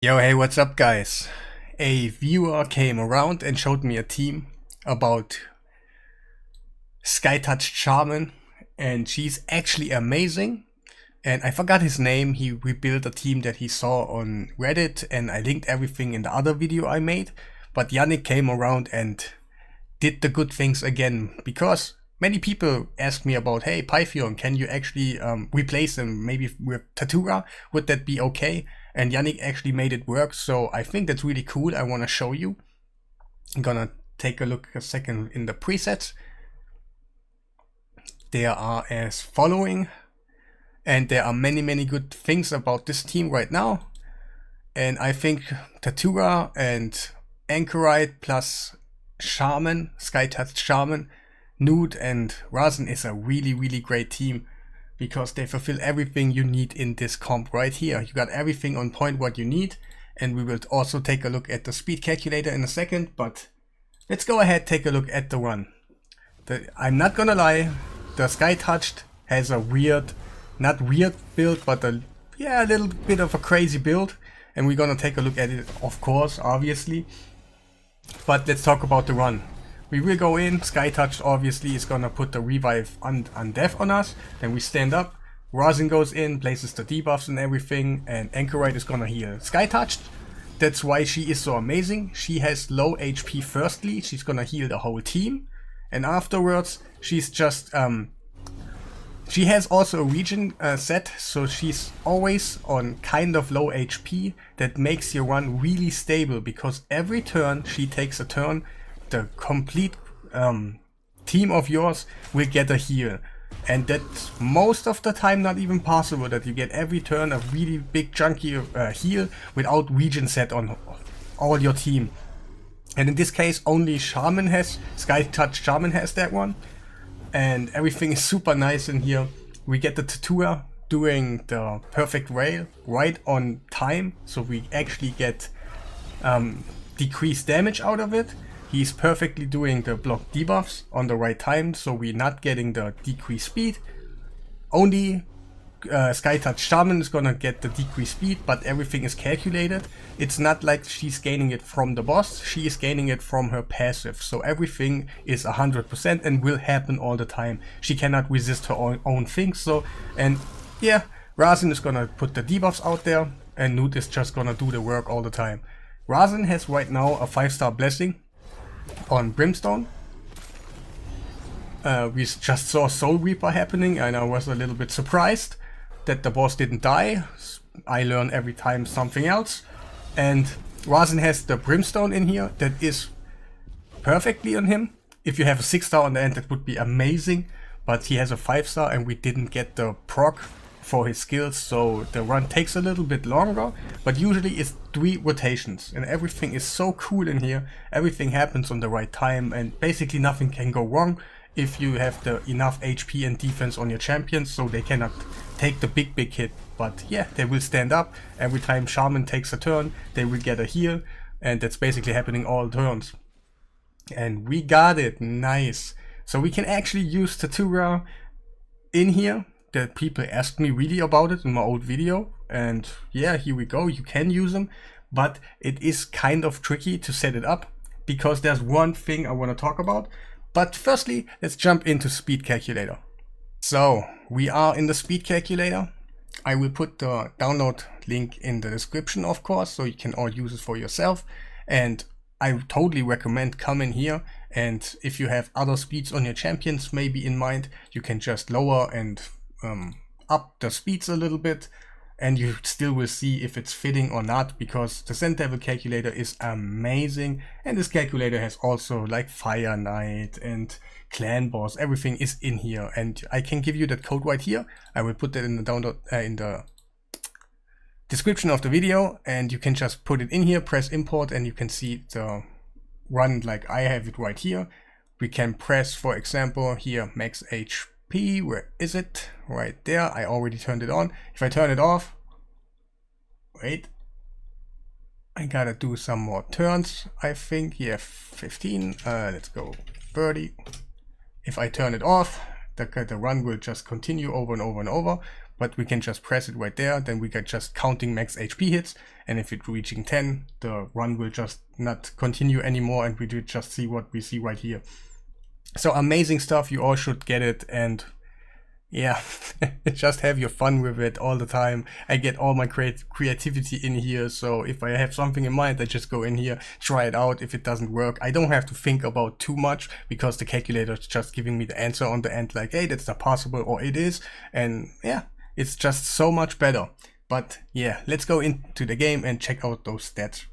Yo, hey, what's up, guys? A viewer came around and showed me a team about Skytouched Shamen, and she's actually amazing. And I forgot his name. He rebuilt a team that he saw on Reddit, and I linked everything in the other video I made. But Yannick came around and did the good things again, because many people ask me about, hey, Pythion, can you actually replace him maybe with Tatura? Would that be okay? And Yannick actually made it work, so I think that's really cool. I want to show you. I'm gonna take a look a second in the presets. There are as following, and there are many good things about this team right now. And I think Tatura and Anchorite plus Shamen, Skytouched Shamen, Nude and RHAZIN is a really great team, because they fulfill everything you need in this comp right here. You got everything on point what you need, and we will also take a look at the speed calculator in a second, but let's go ahead, take a look at the run. I'm not gonna lie, the Skytouched has a weird, not weird build, but a little bit of a crazy build, and we're gonna take a look at it, of course, obviously. But let's talk about the run. We will go in, Skytouched obviously is gonna put the revive on death on us, then we stand up, RHAZIN goes in, places the debuffs and everything, and Anchorite is gonna heal. Skytouched, that's why she is so amazing. She has low HP firstly, she's gonna heal the whole team, and afterwards she's just, she has also a regen set, so she's always on kind of low HP. That makes your run really stable, because every turn she takes a turn, the complete team of yours will get a heal, and that's most of the time not even possible, that you get every turn a really big chunky heal without regen set on all your team. And in this case only Shamen has, Skytouched Shamen has that one, and everything is super nice in here. We get the Tatura doing the perfect rail right on time, so we actually get decreased damage out of it. He's perfectly doing the block debuffs on the right time, so we're not getting the decreased speed. Only Skytouched Shamen is gonna get the decreased speed, but everything is calculated. It's not like she's gaining it from the boss, she is gaining it from her passive. So everything is 100% and will happen all the time. She cannot resist her own things. So, and yeah, RHAZIN is gonna put the debuffs out there, and Nude is just gonna do the work all the time. RHAZIN has right now a 5-star blessing on Brimstone. We just saw Soul Reaper happening, and I was a little bit surprised that the boss didn't die. I learn every time something else. And RHAZIN has the Brimstone in here that is perfectly on him. If you have a 6-star on the end, that would be amazing, but he has a 5-star and we didn't get the proc for his skills, so the run takes a little bit longer, but usually it's 3 rotations, and everything is so cool in here. Everything happens on the right time, and basically nothing can go wrong if you have the enough HP and defense on your champions, so they cannot take the big hit. But yeah, they will stand up. Every time Shamen takes a turn, they will get a heal, and that's basically happening all turns. And we got it, nice. So we can actually use Tatura in here. That people asked me really about it in my old video, and yeah, here we go, you can use them, but it is kind of tricky to set it up, because there's one thing I want to talk about. But firstly, let's jump into speed calculator. So we are in the speed calculator. I will put the download link in the description, of course, so you can all use it for yourself, and I totally recommend coming here, and if you have other speeds on your champions maybe in mind, you can just lower and up the speeds a little bit, and you still will see if it's fitting or not, because the Zen Devil calculator is amazing. And this calculator has also like Fire Knight and Clan Boss, everything is in here, and I can give you that code right here. I will put that in the download in the description of the video, and you can just put it in here, press import, and you can see the run like I have it right here. We can press, for example, here max HP, where is it? Right there. I already turned it on. If I turn it off, wait, I gotta do some more turns. I think here 15, let's go 30. If I turn it off, the run will just continue over and over and over, but we can just press it right there. Then we get just counting max HP hits, and if it's reaching 10, the run will just not continue anymore, and we do just see what we see right here. So amazing stuff. You all should get it, and yeah, just have your fun with it all the time. I get all my creativity in here, so if I have something in mind, I just go in here, try it out. If it doesn't work, I don't have to think about too much, because the calculator is just giving me the answer on the end, like, hey, that's not possible, or it is, and yeah, it's just so much better. But yeah, let's go into the game and check out those stats.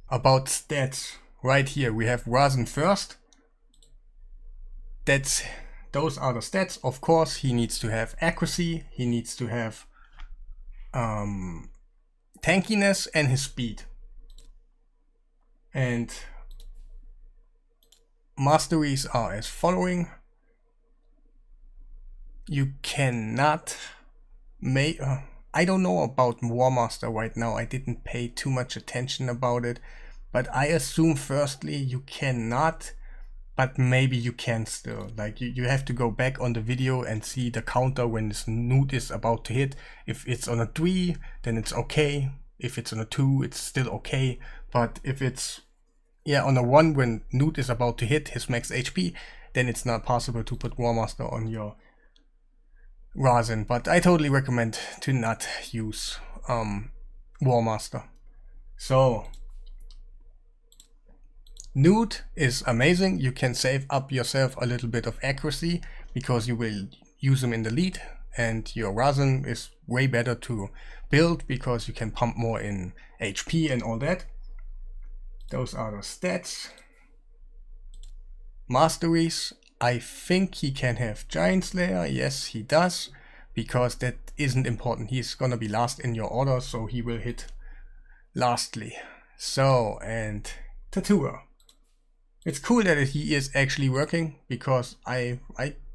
About stats, right here we have RHAZIN first. Those are the stats. Of course, he needs to have accuracy, he needs to have tankiness, and his speed. And masteries are as following. You cannot make... I don't know about War Master right now, I didn't pay too much attention about it, but I assume firstly you cannot, but maybe you can still. Like you have to go back on the video and see the counter when this newt is about to hit. If it's on a 3, then it's okay. If it's on a 2, it's still okay. But if it's on a 1 when newt is about to hit his max HP, then it's not possible to put War Master on your RHAZIN. But I totally recommend to not use War Master. So newt is amazing. You can save up yourself a little bit of accuracy because you will use them in the lead, and your RHAZIN is way better to build because you can pump more in HP and all that. Those are the stats. Masteries, I think he can have Giant Slayer. Yes, he does, because that isn't important. He's gonna be last in your order, so he will hit lastly. So, and Tattooer. It's cool that he is actually working, because I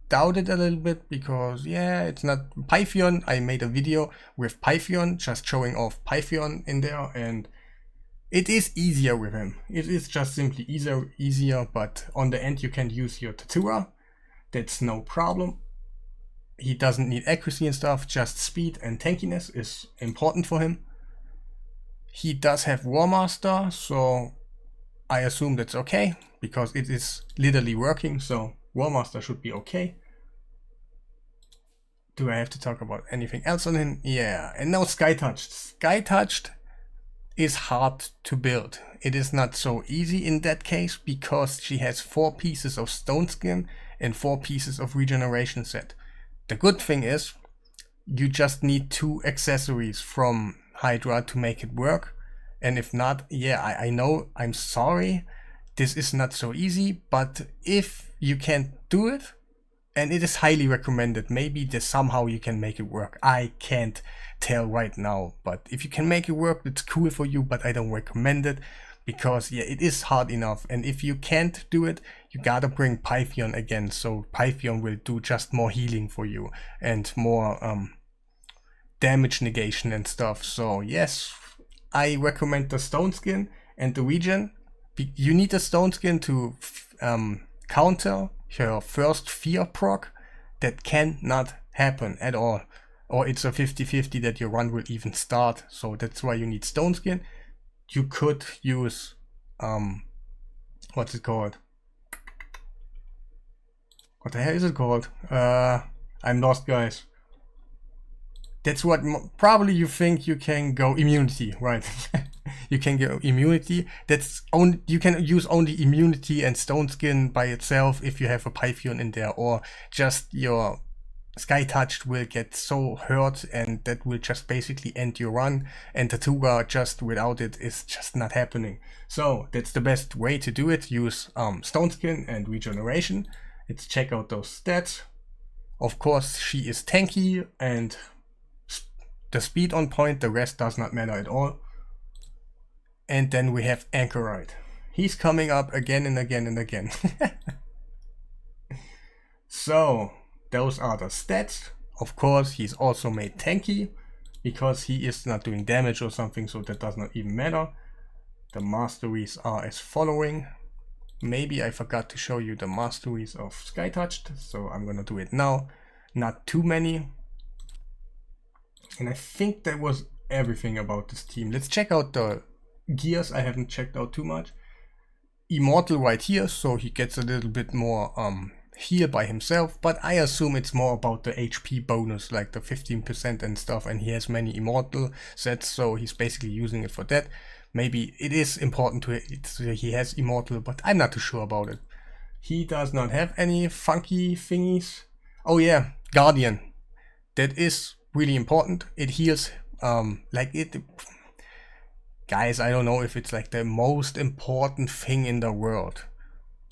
doubt it a little bit, because yeah, it's not Pythion. I made a video with Pythion, just showing off Pythion in there, and it is easier with him. It is just simply easier, but on the end you can use your Tattooer. That's no problem. He doesn't need accuracy and stuff, just speed and tankiness is important for him. He does have War Master, so I assume that's okay, because it is literally working, so War Master should be okay. Do I have to talk about anything else on him? Yeah, and now Skytouched. Skytouched is hard to build. It is not so easy in that case, because she has 4 pieces of stone skin and 4 pieces of regeneration set. The good thing is you just need 2 accessories from Hydra to make it work. And if not, yeah, I know, I'm sorry, this is not so easy, but if you can't do it, and it is highly recommended, maybe somehow you can make it work. I can't tell right now, but if you can make it work, it's cool for you, but I don't recommend it, because yeah, it is hard enough. And if you can't do it, you gotta bring Pythion again, so Pythion will do just more healing for you and more damage negation and stuff. So yes, I recommend the stone skin and the regen. You need a stone skin to counter your first fear proc. That cannot happen at all, or it's a 50-50 that your run will even start, so that's why you need stone skin. You could use what's it called? What the hell is it called? I'm lost, guys. That's what probably you think you can go immunity, right? You can go immunity. That's only, you can use only immunity and stone skin by itself if you have a Pythion in there, or just your Skytouched will get so hurt, and that will just basically end your run, and the Tattooer just without it is just not happening. So that's the best way to do it. Use stone skin and regeneration. Let's check out those stats. Of course, she is tanky and the speed on point, the rest does not matter at all. And then we have Anchorite. He's coming up again and again and again. So those are the stats. Of course, he's also made tanky because he is not doing damage or something, so that does not even matter. The masteries are as following. Maybe I forgot to show you the masteries of Skytouched, so I'm gonna do it now. Not too many. And I think that was everything about this team. Let's check out the gears. I haven't checked out too much. Immortal right here, so he gets a little bit more heal by himself, but I assume it's more about the HP bonus, like the 15% and stuff, and he has many immortal sets, so he's basically using it for that. Maybe it is important to he has immortal, but I'm not too sure about it. He does not have any funky thingies. Oh yeah, Guardian. That is really important. It heals like it. Guys, I don't know if it's like the most important thing in the world.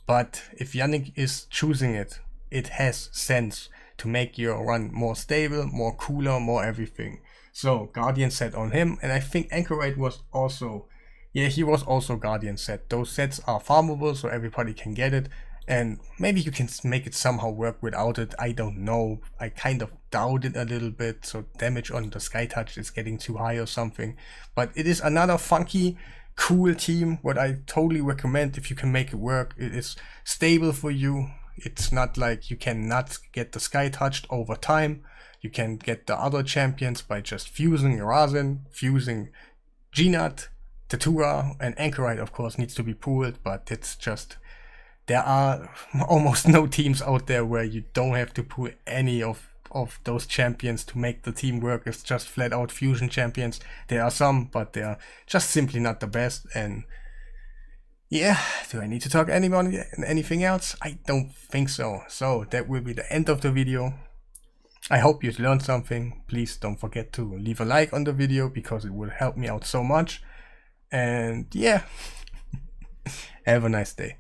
But if Yannick is choosing it, it has sense to make your run more stable, more cooler, more everything. So Guardian set on him, and I think Anchorite was also, yeah, he was also Guardian set. Those sets are farmable, so everybody can get it, and maybe you can make it somehow work without it. I don't know. I kind of doubt it a little bit, so damage on the Skytouched is getting too high or something. But it is another funky, cool team, what I totally recommend if you can make it work. It is stable for you. It's not like you cannot get the Skytouched over time. You can get the other champions by just fusing RHAZIN, fusing Gnat, Tatura, and Anchorite of course needs to be pooled, but it's just, there are almost no teams out there where you don't have to pool any of those champions to make the team work. It's just flat out fusion champions. There are some, but they're just simply not the best. And yeah, do I need to talk anything else? I don't think so. So that will be the end of the video. I hope you learned something. Please don't forget to leave a like on the video because it will help me out so much. And yeah, have a nice day.